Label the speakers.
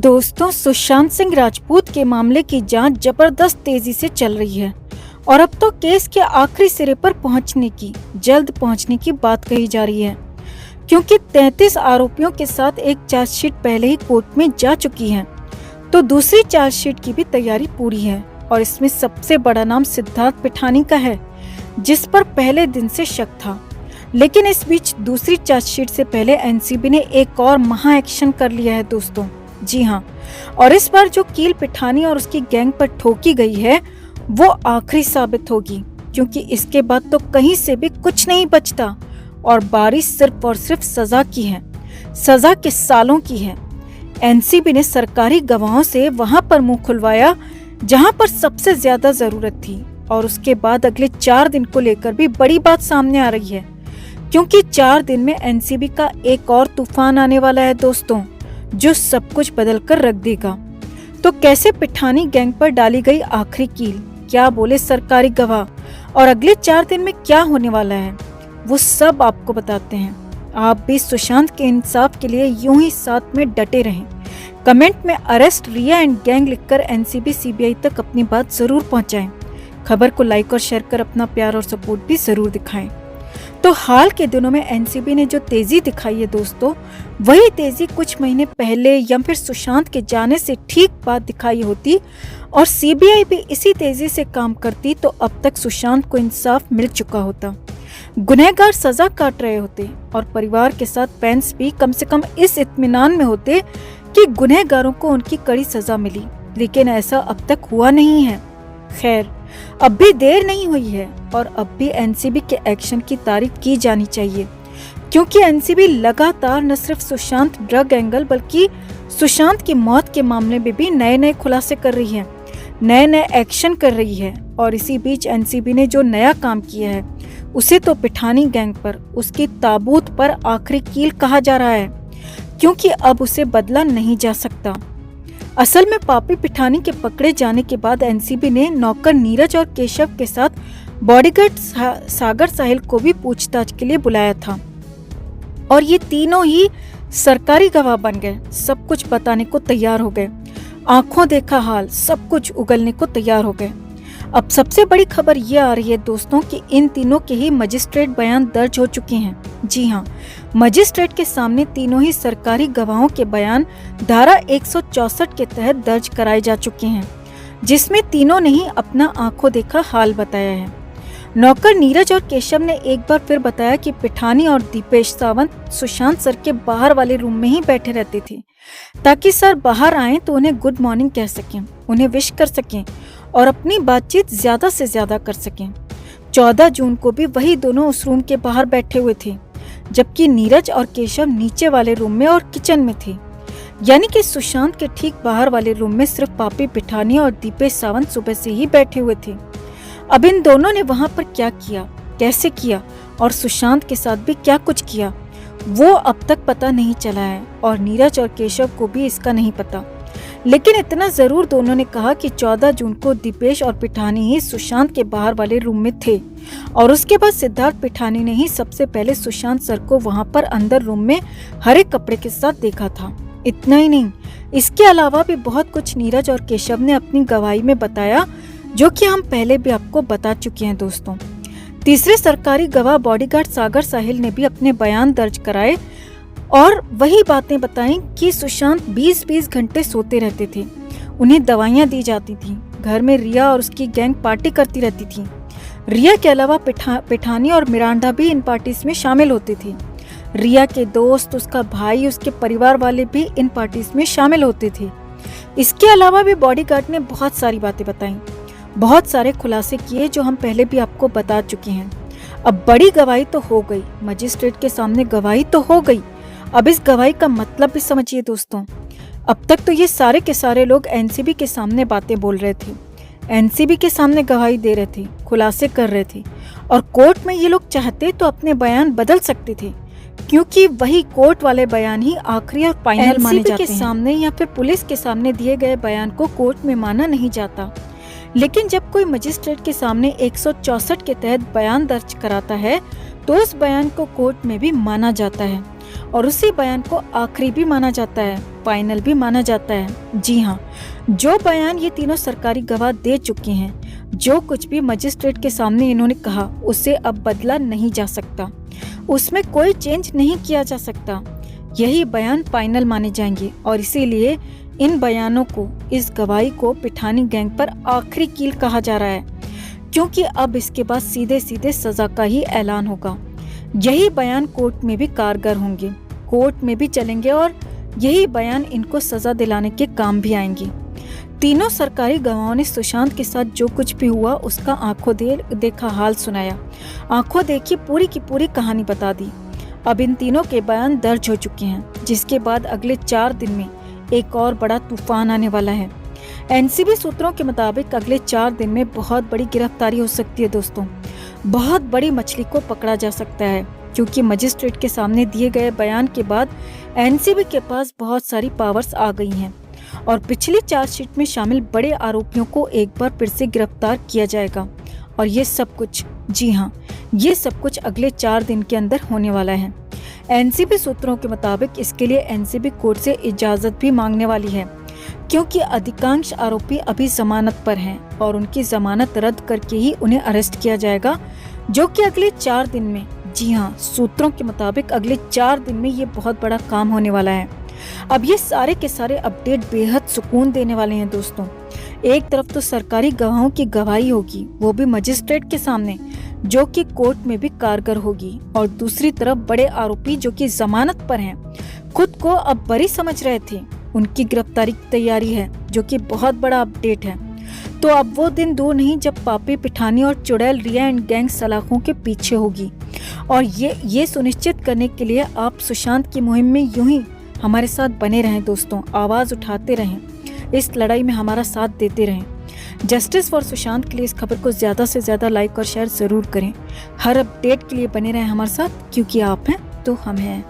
Speaker 1: दोस्तों, सुशांत सिंह राजपूत के मामले की जांच जबरदस्त तेजी से चल रही है और अब तो केस के आखिरी सिरे पर जल्द पहुंचने की बात कही जा रही है, क्योंकि 33 आरोपियों के साथ एक चार्जशीट पहले ही कोर्ट में जा चुकी है, तो दूसरी चार्जशीट की भी तैयारी पूरी है और इसमें सबसे बड़ा नाम सिद्धार्थ पिठानी का है, जिस पर पहले दिन से शक था। लेकिन इस बीच दूसरी चार्जशीट से पहले एनसीबी ने एक और महा एक्शन कर लिया है दोस्तों। जी हाँ, और इस बार जो कील पिठानी और उसकी गैंग पर ठोकी गई है वो आखिरी साबित होगी, क्योंकि इसके बाद तो कहीं से भी कुछ नहीं बचता और बारिश सिर्फ और सिर्फ सजा की है, सजा के सालों की है। एनसीबी ने सरकारी गवाहों से वहां पर मुंह खुलवाया जहां पर सबसे ज्यादा जरूरत थी, और उसके बाद अगले 4 दिन को लेकर भी बड़ी बात सामने आ रही है, क्योंकि 4 दिन में एनसीबी का एक और तूफान आने वाला है दोस्तों, जो सब कुछ बदल कर रख देगा। तो कैसे पिठानी गैंग पर डाली गई आखिरी कील, क्या बोले सरकारी गवाह, और अगले 4 दिन में क्या होने वाला है, वो सब आपको बताते हैं। आप भी सुशांत के इंसाफ के लिए यूं ही साथ में डटे रहें। कमेंट में अरेस्ट रिया एंड गैंग लिखकर एनसीबी सीबीआई तक अपनी बात जरूर पहुंचाएं। खबर को लाइक और शेयर कर अपना प्यार और सपोर्ट भी जरूर दिखाएं। तो हाल के दिनों में एनसीबी ने जो तेजी दिखाई है दोस्तों, वही तेजी कुछ महीने पहले या फिर सुशांत के जाने से ठीक बाद दिखाई होती और सीबीआई भी इसी तेजी से काम करती, तो अब तक सुशांत को इंसाफ मिल चुका होता। गुनहगार सजा काट रहे होते और परिवार के साथ फैंस भी कम से कम इस इत्मीनान में होते कि गुनहगारों को उनकी कड़ी सजा मिली, लेकिन ऐसा अब तक हुआ नहीं है। खैर, अब भी देर नहीं हुई है और अब भी एनसीबी के एक्शन की तारीफ की जानी चाहिए, क्योंकि एनसीबी लगातार न सिर्फ सुशांत ड्रग एंगल बल्कि सुशांत की मौत के मामले में भी नए नए खुलासे कर रही है, नए नए एक्शन कर रही है। और इसी बीच एनसीबी ने जो नया काम किया है उसे तो पिठानी गैंग पर, उसकी ताबूत पर आखिरी कील कहा जा रहा है, क्योंकि अब उसे बदला नहीं जा सकता। असल में पापी पिठानी के पकड़े जाने के बाद एनसीबी ने नौकर नीरज और केशव के साथ बॉडीगार्ड सागर साहिल को भी पूछताछ के लिए बुलाया था, और ये तीनों ही सरकारी गवाह बन गए, सब कुछ बताने को तैयार हो गए, आंखों देखा हाल सब कुछ उगलने को तैयार हो गए। अब सबसे बड़ी खबर ये आ रही है दोस्तों कि इन तीनों के ही मजिस्ट्रेट बयान दर्ज हो चुके हैं। जी हाँ, मजिस्ट्रेट के सामने तीनों ही सरकारी गवाहों के बयान धारा 164 के तहत दर्ज कराए जा चुके हैं, जिसमें तीनों ने ही अपना आंखों देखा हाल बताया है। नौकर नीरज और केशव ने एक बार फिर बताया कि पिठानी और दीपेश सावंत सुशांत सर के बाहर वाले रूम में ही बैठे रहते थे, ताकि सर बाहर आएं तो उन्हें गुड मॉर्निंग कह सकें, उन्हें विश कर सकें और अपनी बातचीत ज्यादा से ज्यादा कर सकें। 14 जून को भी वही दोनों उस रूम के बाहर बैठे हुए थे, जबकि नीरज और केशव नीचे वाले रूम में और किचन में थे, यानी कि सुशांत के ठीक बाहर वाले रूम में सिर्फ पापी पिठानी और दीपेश सावंत सुबह से ही बैठे हुए थे। अब इन दोनों ने वहां पर क्या किया, कैसे किया और सुशांत के साथ भी क्या कुछ किया, वो अब तक पता नहीं चला है और नीरज और केशव को भी इसका नहीं पता। लेकिन इतना जरूर दोनों ने कहा कि 14 जून को दीपेश और पिठानी ही सुशांत के बाहर वाले रूम में थे, और उसके बाद सिद्धार्थ पिठानी ने ही सबसे पहले सुशांत सर को वहां पर अंदर रूम में हरे कपड़े के साथ देखा था। इतना ही नहीं, इसके अलावा भी बहुत कुछ नीरज और केशव ने अपनी गवाही में बताया, जो कि हम पहले भी आपको बता चुके हैं दोस्तों। तीसरे सरकारी गवाह बॉडीगार्ड सागर साहिल ने भी अपने बयान दर्ज कराए और वही बातें बताई कि सुशांत 20-20 घंटे सोते रहते थे, उन्हें दवाइयां दी जाती थी, घर में रिया और उसकी गैंग पार्टी करती रहती थी। रिया के अलावा पिठानी और मिरांडा भी इन पार्टीज में शामिल होते थे। रिया के दोस्त, उसका भाई, उसके परिवार वाले भी इन पार्टीज में शामिल होते थे। इसके अलावा भी बॉडीगार्ड ने बहुत सारी बातें बताई, बहुत सारे खुलासे किए, जो हम पहले भी आपको बता चुके हैं। अब बड़ी गवाही तो हो गई, मजिस्ट्रेट के सामने गवाही तो हो गई, अब इस गवाही का मतलब भी समझिए दोस्तों। अब तक तो ये सारे के सारे लोग एनसीबी के सामने बातें बोल रहे थे, एनसीबी के सामने गवाही दे रहे थे, खुलासे कर रहे थे, और कोर्ट में ये लोग चाहते तो अपने बयान बदल सकते थे, क्योंकि वही कोर्ट वाले बयान ही आखिरी और फाइनल माने जाते हैं। एनसीबी के सामने या फिर पुलिस के सामने दिए गए बयान को कोर्ट में माना नहीं जाता, लेकिन जब कोई मजिस्ट्रेट के सामने 164 के तहत बयान दर्ज कराता है तो उस बयान को कोर्ट में भी माना जाता है। और उसी बयान को आखिरी भी माना जाता है, फाइनल भी माना जाता है। जी हाँ, जो बयान ये तीनों सरकारी गवाह दे चुके हैं, जो कुछ भी मजिस्ट्रेट के सामने इन्होंने कहा, उसे अब बदला नहीं जा सकता, उसमें कोई चेंज नहीं किया जा सकता। यही बयान फाइनल माने जाएंगे और इसीलिए इन बयानों को, इस गवाही को पिठानी गैंग पर आखिरी कील कहा जा रहा है, क्योंकि अब इसके बाद सीधे सीधे सजा का ही ऐलान होगा। यही बयान कोर्ट में भी कारगर होंगे, कोर्ट में भी चलेंगे और यही बयान इनको सजा दिलाने के काम भी आएंगे। तीनों सरकारी गवाहों ने सुशांत के साथ जो कुछ भी हुआ उसका आंखों देखा हाल सुनाया, आंखों देखी पूरी की पूरी कहानी बता दी। अब इन तीनों के बयान दर्ज हो चुके हैं, जिसके बाद अगले 4 दिन में एक और बड़ा तूफान आने वाला है। एनसीबी सूत्रों के मुताबिक अगले 4 दिन में बहुत बड़ी गिरफ्तारी हो सकती है दोस्तों, बहुत बड़ी मछली को पकड़ा जा सकता है, क्योंकि मजिस्ट्रेट के सामने दिए गए बयान के बाद एनसीबी के पास बहुत सारी पावर्स आ गई हैं और पिछली चार्जशीट में शामिल बड़े आरोपियों को एक बार फिर से गिरफ्तार किया जाएगा। और ये सब कुछ, जी हाँ, ये सब कुछ अगले 4 दिन के अंदर होने वाला है। एनसीबी सूत्रों के मुताबिक इसके लिए एनसीबी कोर्ट से इजाजत भी मांगने वाली है, क्योंकि अधिकांश आरोपी अभी जमानत पर हैं और उनकी जमानत रद्द करके ही उन्हें अरेस्ट किया जाएगा, जो कि अगले 4 दिन में, जी हाँ, सूत्रों के मुताबिक अगले 4 दिन में ये बहुत बड़ा काम होने वाला है। अब ये सारे के सारे अपडेट बेहद सुकून देने वाले हैं दोस्तों। एक तरफ तो सरकारी गवाहों की गवाही होगी, वो भी मजिस्ट्रेट के सामने, जो कि कोर्ट में भी कारगर होगी, और दूसरी तरफ बड़े आरोपी जो कि जमानत पर हैं, खुद को अब बरी समझ रहे थे, उनकी गिरफ्तारी की तैयारी है, जो कि बहुत बड़ा अपडेट है। तो अब वो दिन दूर नहीं जब पापी पिठानी और चुड़ैल रिया एंड गैंग सलाखों के पीछे होगी। और ये सुनिश्चित करने के लिए आप सुशांत की मुहिम में यूं ही हमारे साथ बने रहें दोस्तों, आवाज उठाते रहें, इस लड़ाई में हमारा साथ देते रहें। जस्टिस फॉर सुशांत के लिए इस खबर को ज्यादा से ज्यादा लाइक और शेयर जरूर करें। हर अपडेट के लिए बने रहें हमारे साथ, क्योंकि आप हैं तो हम हैं।